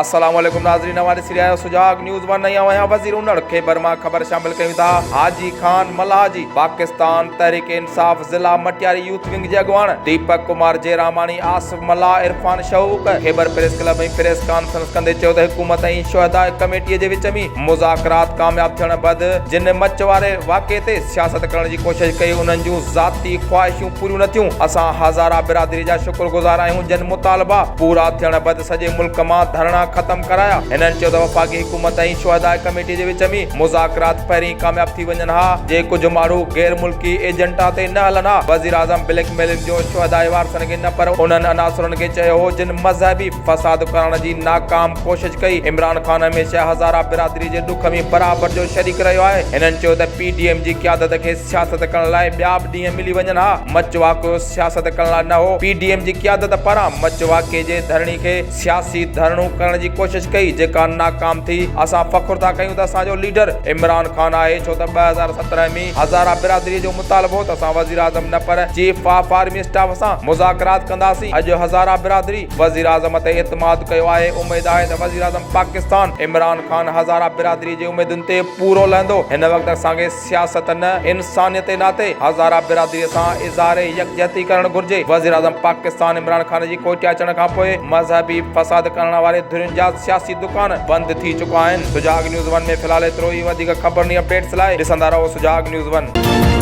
अस्सलाम वालेकुम नाज़रीन, हमारे सीरियल सुजाग न्यूज़ वन नई आया वज़ीर उन्नड़ खैबर मां खबर शामिल कयूं था। हाजी खान मल्हाजी पाकिस्तान तहरीक इंसाफ ज़िला मटियारी यूथ विंग जे अॻुवाण दीपक कुमार जयरामानी, आसिफ मल्हा, इरफान शऊक खैबर प्रेस क्लब में प्रेस कॉन्फ्रेंस कंदे चयो त हुकूमत ऐं शुहदा कमेटी जे विच में मुज़ाकरात कामयाब थियण बैदि जिन मच वारे वाक़े ते सियासत करण जी कोशिश कई उन्हनि जूं ज़ाती ख़्वाहिशूं पूरियूं न थियूं। असां हज़ारा बिरादरी जा शुक्रगुज़ार आहियूं जिन मुतालबा पूरा थियण बैदि सॼे मुल्क मां धरणा ख़त्म कराया। हिननि चयो त वफ़ाक़ी हुकूमत ऐं शुहदा कमेटी जे विच में मुज़ाकरात पहिरीं कामयाब थी वञनि हा जे कुझु माण्हू गैर मुल्की एजेंटा ते न हलनि हा। वज़ीर आज़म ब्लैकमेलिंग जो शुहदा वारसनि खे न पर उन्हनि अनासरनि खे चयो हो जिन मज़हबी फ़साद करण जी नाकाम कोशिश कई। इमरान ख़ान हमेशह हज़ारा बिरादरी जे ॾुख में बराबर जो शरीक रहियो आहे। हिननि चयो त PDM जी क़यादत खे सियासत करण लाइ ॿिया बि ॾींहं मिली वञनि हा। मच वाक़ियो सियासत करण लाइ न हो। PDM जी क़यादत पारां मच वाक़े जे धरणी खे सियासी धरणो करण जी कोशिश कई जेका नाकाम थी। असां फ़ख्रु था कयूं त असांजो लीडर इमरान ख़ान आहे, छो त 2017 में हज़ारा बिरादरी जो मुतालबो त असां वज़ीर आज़म न पर चीफ ऑफ आर्मी स्टाफ सां मुज़ाकरात कंदासीं। अॼु हज़ारा बिरादरी वज़ीर आज़म ते एतमाद कयो आहे। उमेद आहे त वज़ीर आज़म पाकिस्तान इमरान ख़ान हज़ारा बिरादरी जे उमेदुनि ते पूरो लहंदो। हिन वक़्तु असांखे सियासत न इंसानियत जे नाते हज़ारा बिरादरी सां इज़हार यकजहती करणु घुर्जे। वज़ीर आज़म पाकिस्तान इमरान ख़ान जी कोठिया अचण खां पोइ मज़हबी फ़साद करण वारे धुरियुनि जा सियासी दुकान बंदि थी चुका आहिनि। सुजाग न्यूज़ वन में फ़िलहाल एतिरो ई। वधीक ख़बरनी अपडेट्स लाइ ॾिसंदा रहो सुजाग न्यूज़ वन।